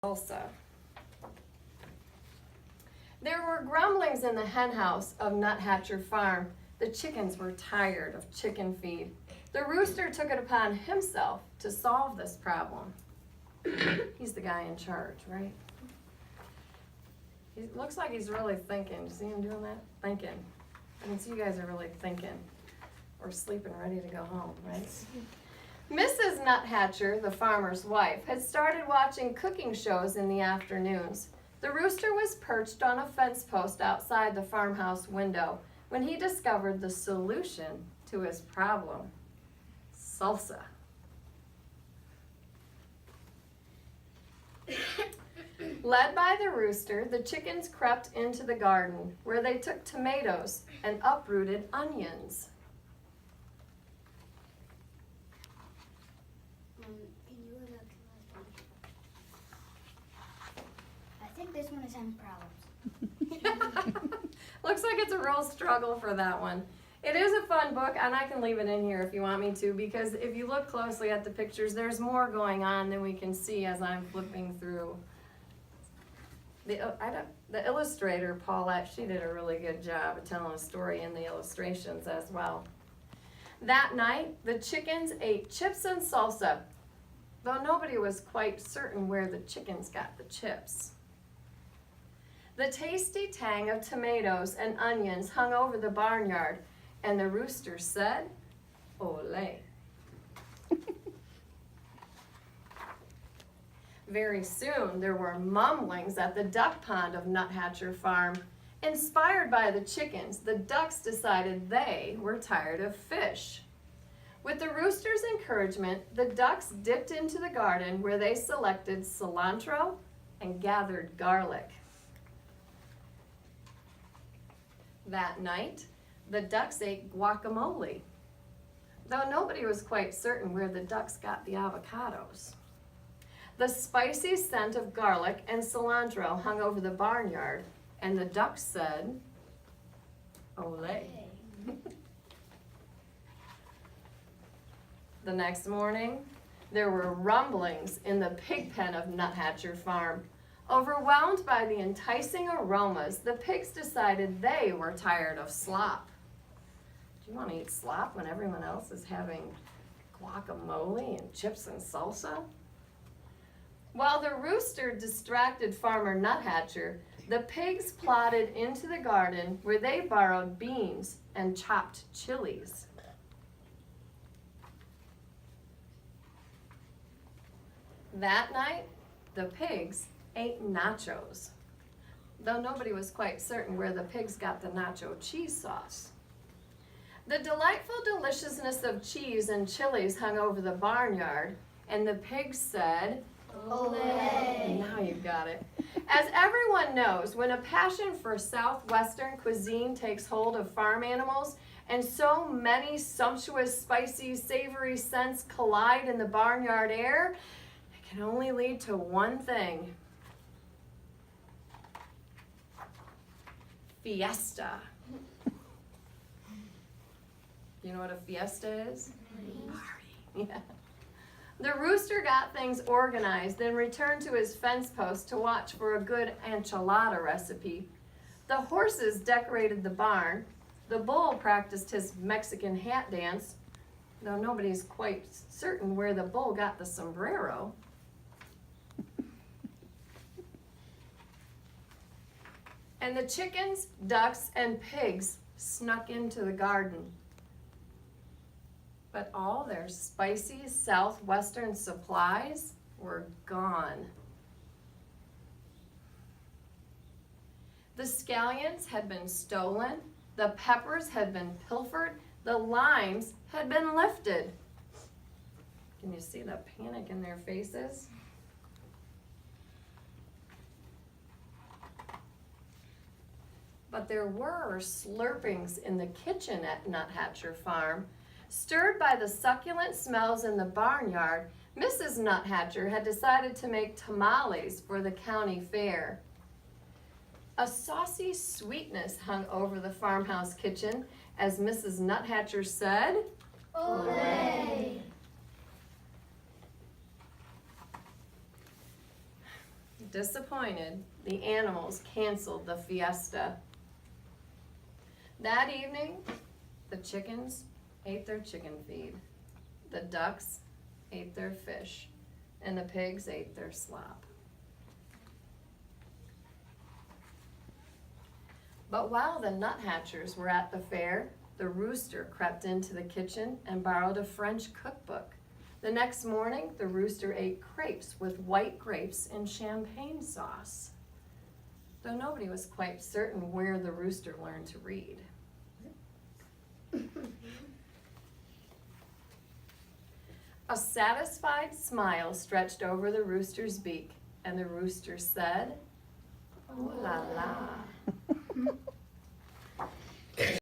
Salsa. There were grumblings in the hen house of Nuthatcher Farm. The chickens were tired of chicken feed. The rooster took it upon himself to solve this problem. He's the guy in charge, right? He looks like he's really thinking. You see him doing that? Thinking. I can see you guys are really thinking. Or sleeping, ready to go home, right? Mrs. Nuthatcher, the farmer's wife, had started watching cooking shows in the afternoons. The rooster was perched on a fence post outside the farmhouse window when he discovered the solution to his problem: salsa. Led by the rooster, the chickens crept into the garden, where they took tomatoes and uprooted onions. Can you look at my phone? I think this one is having problems. Looks like it's a real struggle for that one. It is a fun book, and I can leave it in here if you want me to, because if you look closely at the pictures, there's more going on than we can see as I'm flipping through. The illustrator, Paulette, she did a really good job of telling a story in the illustrations as well. That night, the chickens ate chips and salsa, though nobody was quite certain where the chickens got the chips. The tasty tang of tomatoes and onions hung over the barnyard, and the rooster said, "Ole." Very soon, there were mumblings at the duck pond of Nuthatcher Farm. Inspired by the chickens, the ducks decided they were tired of fish. With the rooster's encouragement, the ducks dipped into the garden, where they selected cilantro and gathered garlic. That night, the ducks ate guacamole, though nobody was quite certain where the ducks got the avocados. The spicy scent of garlic and cilantro hung over the barnyard, and the ducks said, "Ole." The next morning, there were rumblings in the pig pen of Nuthatcher Farm. Overwhelmed by the enticing aromas, the pigs decided they were tired of slop. Do you want to eat slop when everyone else is having guacamole and chips and salsa? While the rooster distracted Farmer Nuthatcher, the pigs plodded into the garden, where they borrowed beans and chopped chilies. That night, the pigs ate nachos, though nobody was quite certain where the pigs got the nacho cheese sauce. The delightful deliciousness of cheese and chilies hung over the barnyard, and the pigs said, "Ole." Now you've got it. As everyone knows, when a passion for Southwestern cuisine takes hold of farm animals, and so many sumptuous, spicy, savory scents collide in the barnyard air, it can only lead to one thing: fiesta. You know what a fiesta is? Party. Yeah. The rooster got things organized, then returned to his fence post to watch for a good enchilada recipe. The horses decorated the barn. The bull practiced his Mexican hat dance, though nobody's quite certain where the bull got the sombrero. And the chickens, ducks, and pigs snuck into the garden. But all their spicy Southwestern supplies were gone. The scallions had been stolen, the peppers had been pilfered, the limes had been lifted. Can you see the panic in their faces? But there were slurpings in the kitchen at Nuthatcher Farm. Stirred by the succulent smells in the barnyard, Mrs. Nuthatcher had decided to make tamales for the county fair. A saucy sweetness hung over the farmhouse kitchen as Mrs. Nuthatcher said, "Ole." Disappointed, the animals canceled the fiesta. That evening, the chickens ate their chicken feed, the ducks ate their fish, and the pigs ate their slop. But while the nuthatchers were at the fair, the rooster crept into the kitchen and borrowed a French cookbook. The next morning, the rooster ate crepes with white grapes and champagne sauce, though nobody was quite certain where the rooster learned to read. A satisfied smile stretched over the rooster's beak, and the rooster said, "Ooh la la."